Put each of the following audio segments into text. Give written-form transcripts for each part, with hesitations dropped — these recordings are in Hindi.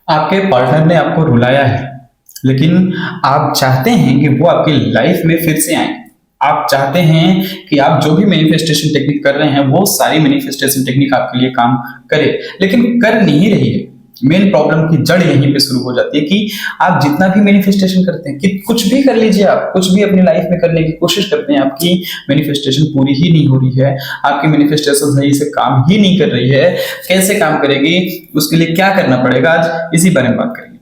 आपके पार्टनर ने आपको रुलाया है, लेकिन आप चाहते हैं कि वो आपकी लाइफ में फिर से आए। आप चाहते हैं कि आप जो भी मैनिफेस्टेशन टेक्निक कर रहे हैं वो सारी मैनिफेस्टेशन टेक्निक आपके लिए काम करे, लेकिन कर नहीं रही है। मेन प्रॉब्लम की जड़ यहीं पे शुरू हो जाती है कि आप जितना भी मैनिफेस्टेशन करते हैं, कि कुछ भी कर लीजिए, आप कुछ भी अपनी लाइफ में करने की कोशिश करते हैं, आपकी मैनिफेस्टेशन पूरी ही नहीं हो रही है। आपकी मैनिफेस्टेशन सही से काम ही नहीं कर रही है। कैसे काम करेगी, उसके लिए क्या करना पड़ेगा, आज इसी बारे में बात करेंगे।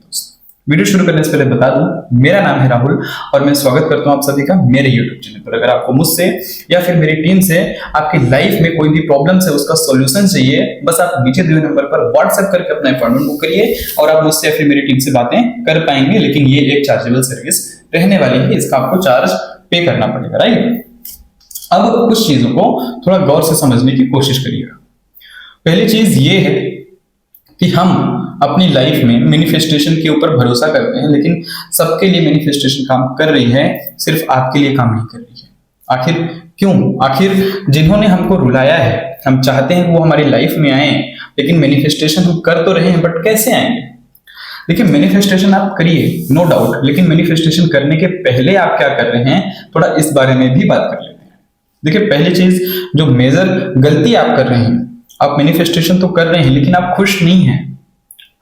वीडियो शुरू करने से पहले बता दूं, मेरा नाम है राहुल और मैं स्वागत करता हूं आप सभी का मेरे YouTube चैनल पर। अगर आपको मुझसे या फिर मेरी टीम से आपकी लाइफ में कोई भी प्रॉब्लम है उसका सॉल्यूशन चाहिए, बस आप नीचे दिए नंबर पर व्हाट्सएप करके अपना अपॉइंटमेंट बुक करिए और आप मुझसे या फिर मेरी टीम से बातें कर पाएंगे। लेकिन ये एक चार्जेबल सर्विस रहने वाली है, इसका आपको चार्ज पे करना पड़ेगा, राइट। अब कुछ चीजों को थोड़ा गौर से समझने की कोशिश करिएगा। पहली चीज ये है कि हम अपनी लाइफ में मैनिफेस्टेशन के ऊपर भरोसा करते हैं, लेकिन सबके लिए मैनिफेस्टेशन काम कर रही है, सिर्फ आपके लिए काम नहीं कर रही है। आखिर क्यों? आखिर जिन्होंने हमको रुलाया है, हम चाहते हैं वो हमारी लाइफ में आए, लेकिन मैनिफेस्टेशन हम कर तो रहे हैं, बट कैसे आएंगे? देखिए, मैनिफेस्टेशन आप करिए, नो डाउट, लेकिन मैनिफेस्टेशन करने के पहले आप क्या कर रहे हैं, थोड़ा इस बारे में भी बात कर लेते हैं। देखिए, पहली चीज जो मेजर गलती आप कर रहे हैं, आप मैनिफेस्टेशन तो कर रहे हैं लेकिन आप खुश नहीं हैं,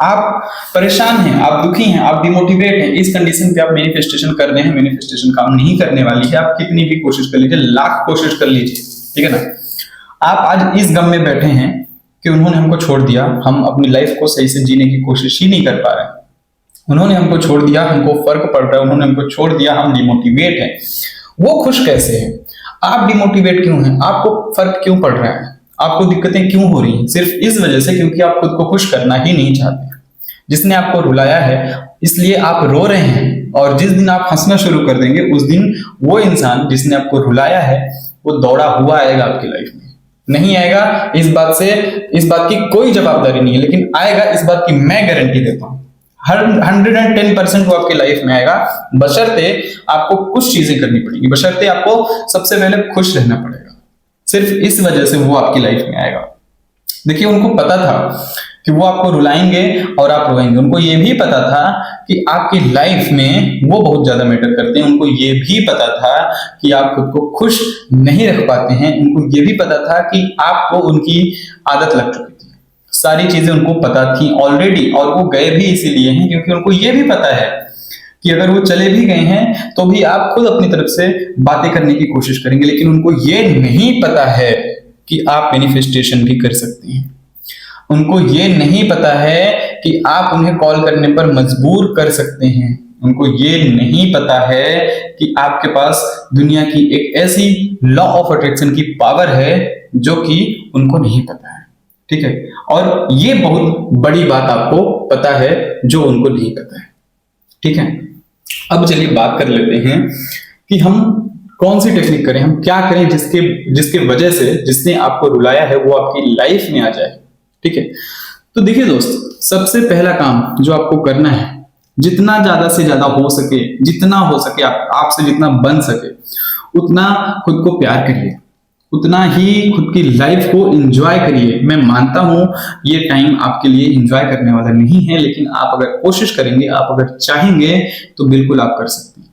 आप परेशान हैं, आप दुखी हैं, आप डिमोटिवेट हैं। इस कंडीशन पे आप मैनिफेस्टेशन कर रहे हैं, मैनिफेस्टेशन काम नहीं करने वाली है। आप कितनी भी कोशिश कर लीजिए, लाख कोशिश कर लीजिए, ठीक है ना। आप आज इस गम में बैठे हैं कि उन्होंने हमको छोड़ दिया, हम अपनी लाइफ को सही से जीने की कोशिश ही नहीं कर पा रहे। उन्होंने हमको छोड़ दिया, हमको फर्क पड़ रहा है, उन्होंने हमको छोड़ दिया, हम डिमोटिवेट हैं। वो खुश कैसे है? आप डिमोटिवेट क्यों हैं? आपको फर्क क्यों पड़ रहा है? आपको दिक्कतें क्यों हो रही हैं? सिर्फ इस वजह से क्योंकि आप खुद को खुश करना ही नहीं चाहते। जिसने आपको रुलाया है इसलिए आप रो रहे हैं, और जिस दिन आप हंसना शुरू कर देंगे उस दिन वो इंसान जिसने आपको रुलाया है वो दौड़ा हुआ आएगा आपकी लाइफ में। नहीं आएगा इस बात की कोई जवाबदारी नहीं है, लेकिन आएगा इस बात की मैं गारंटी देता हूं। 110% वो आपकी लाइफ में आएगा, बशर्ते आपको कुछ चीजें करनी पड़ेगी, बशर्ते आपको सबसे पहले खुश रहना पड़ेगा। सिर्फ इस वजह से वो आपकी लाइफ में आएगा। देखिए, उनको पता था कि वो आपको रुलाएंगे और आप रोएंगे। उनको ये भी पता था कि आपकी लाइफ में वो बहुत ज्यादा मैटर करते हैं। उनको ये भी पता था कि आप खुद को खुश नहीं रख पाते हैं। उनको ये भी पता था कि आपको उनकी आदत लग चुकी थी। सारी चीजें उनको पता थी ऑलरेडी, और वो गए भी इसीलिए हैं क्योंकि उनको ये भी पता है कि अगर वो चले भी गए हैं तो भी आप खुद अपनी तरफ से बातें करने की कोशिश करेंगे। लेकिन उनको ये नहीं पता है कि आप मैनिफेस्टेशन भी कर सकते हैं। उनको ये नहीं पता है कि आप उन्हें कॉल करने पर मजबूर कर सकते हैं। उनको ये नहीं पता है कि आपके पास दुनिया की एक ऐसी लॉ ऑफ अट्रैक्शन की पावर है जो कि उनको नहीं पता है, ठीक है। और ये बहुत बड़ी बात आपको पता है जो उनको नहीं पता है, ठीक है। अब चलिए बात कर लेते हैं कि हम कौन सी टेक्निक करें, हम क्या करें जिसके वजह से जिसने आपको रुलाया है वो आपकी लाइफ में आ जाए, ठीक है। तो देखिए दोस्त, सबसे पहला काम जो आपको करना है, जितना ज्यादा से ज्यादा हो सके, जितना हो सके आपसे जितना बन सके उतना खुद को प्यार करिए, उतना ही खुद की लाइफ को एंजॉय करिए। मैं मानता हूं ये टाइम आपके लिए एंजॉय करने वाला नहीं है, लेकिन आप अगर कोशिश करेंगे, आप अगर चाहेंगे तो बिल्कुल आप कर सकते हैं।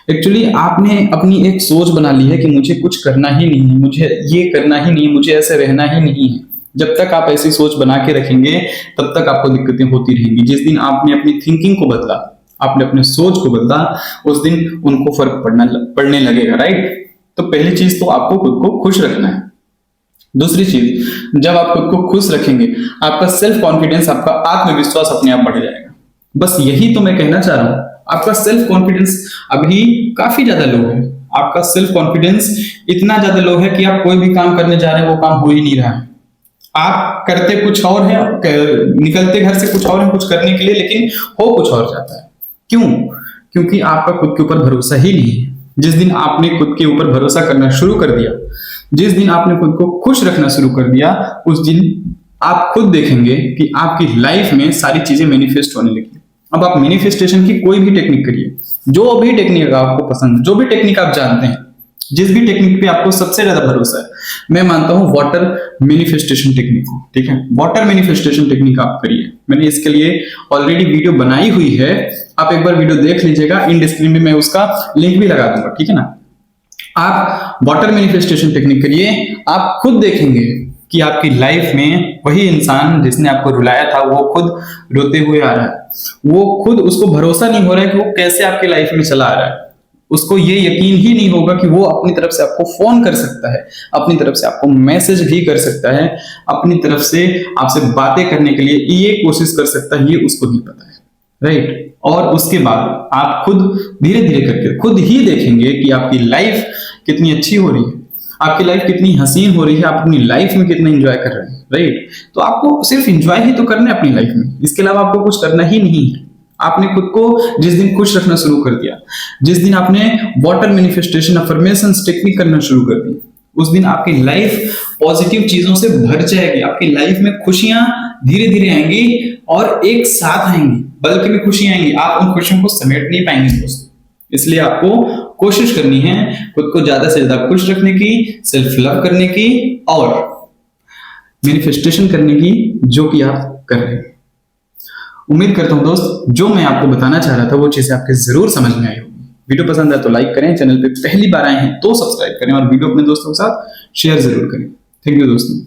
एक्चुअली आपने अपनी एक सोच बना ली है कि मुझे कुछ करना ही नहीं है, मुझे ये करना ही नहीं है, मुझे ऐसे रहना ही नहीं है। जब तक आप ऐसी सोच बना के रखेंगे तब तक आपको दिक्कतें होती रहेंगी। जिस दिन आपने अपनी थिंकिंग को बदला, आपने अपने सोच को बदला, उस दिन उनको फर्क पड़ने लगेगा, राइट। तो पहली चीज तो आपको खुद को खुश रखना है। दूसरी चीज, जब आप खुद को खुश रखेंगे आपका सेल्फ कॉन्फिडेंस, आपका आत्मविश्वास अपने आप बढ़ जाएगा। बस यही तो मैं कहना चाह रहा हूं। आपका सेल्फ कॉन्फिडेंस अभी काफी ज्यादा लो है। आपका सेल्फ कॉन्फिडेंस इतना ज्यादा लो है कि आप कोई भी काम करने जा रहे हैं वो काम हो ही नहीं रहा है। आप करते कुछ और है, निकलते घर से कुछ और है कुछ करने के लिए, लेकिन हो कुछ और जाता है। क्यों? क्योंकि आपका खुद के ऊपर भरोसा ही नहीं है। जिस दिन आपने खुद के ऊपर भरोसा करना शुरू कर दिया, जिस दिन आपने खुद को खुश रखना शुरू कर दिया, उस दिन आप खुद देखेंगे कि आपकी लाइफ में सारी चीजें मैनिफेस्ट होने लगी। अब आप मैनिफेस्टेशन की कोई भी टेक्निक करिए, जो भी टेक्निक आपको पसंद, जो भी टेक्निक आप जानते हैं, जिस भी टेक्निक पे आपको सबसे ज्यादा भरोसा है, मैं मानता हूं वाटर मैनिफेस्टेशन टेक्निक को। ठीक है, वाटर मैनिफेस्टेशन टेक्निक आप करिए। मैंने इसके लिए ऑलरेडी वीडियो बनाई हुई है, आप एक बार वीडियो देख लीजिएगा, इन डिस्क्रिप्शन में मैं उसका लिंक भी लगा दूंगा। ठीक है ना, आप वाटर मैनिफेस्टेशन टेक्निक करिए, आप खुद देखेंगे कि आपकी लाइफ में वही इंसान जिसने आपको रुलाया था वो खुद रोते हुए आ रहा है। वो खुद, उसको भरोसा नहीं हो रहा है कि वो कैसे आपकी लाइफ में चला आ रहा है। उसको ये यकीन ही नहीं होगा कि वो अपनी तरफ से आपको फोन कर सकता है, अपनी तरफ से आपको मैसेज भी कर सकता है, अपनी तरफ से आपसे बातें करने के लिए ये कोशिश कर सकता है, ये उसको नहीं पता है। राइट, और उसके बाद आप खुद धीरे धीरे करके खुद ही देखेंगे कि आपकी लाइफ कितनी अच्छी हो रही है, आपकी लाइफ कितनी हसीन हो रही है, आप अपनी लाइफ में कितना एंजॉय कर रहे हैं। राइट, तो आपको सिर्फ एंजॉय ही तो करना है अपनी लाइफ में, इसके अलावा आपको कुछ करना ही नहीं है। आपने खुद को जिस दिन खुश रखना शुरू कर दिया, जिस दिन आपने वाटर मैनिफेस्टेशन अफर्मेशंस टेक्निक करना शुरू कर दी, उस दिन आपकी लाइफ पॉजिटिव चीजों से भर जाएगी। आपकी लाइफ में खुशियां धीरे धीरे आएंगी और एक साथ आएंगी, बल्कि में खुशियां आएंगी, आप उन खुशियों को समेट नहीं पाएंगे दोस्तों। इसलिए आपको कोशिश करनी है खुद को ज्यादा से ज्यादा खुश रखने की, सेल्फ लव करने की और मैनिफेस्टेशन करने की, जो कि आप कर रहे हैं। उम्मीद करता हूं दोस्त, जो मैं आपको बताना चाह रहा था वो चीजें आपके जरूर समझ में आई होगी। वीडियो पसंद है तो लाइक करें, चैनल पे पहली बार आए हैं तो सब्सक्राइब करें और वीडियो अपने दोस्तों के साथ शेयर जरूर करें। थैंक यू दोस्तों।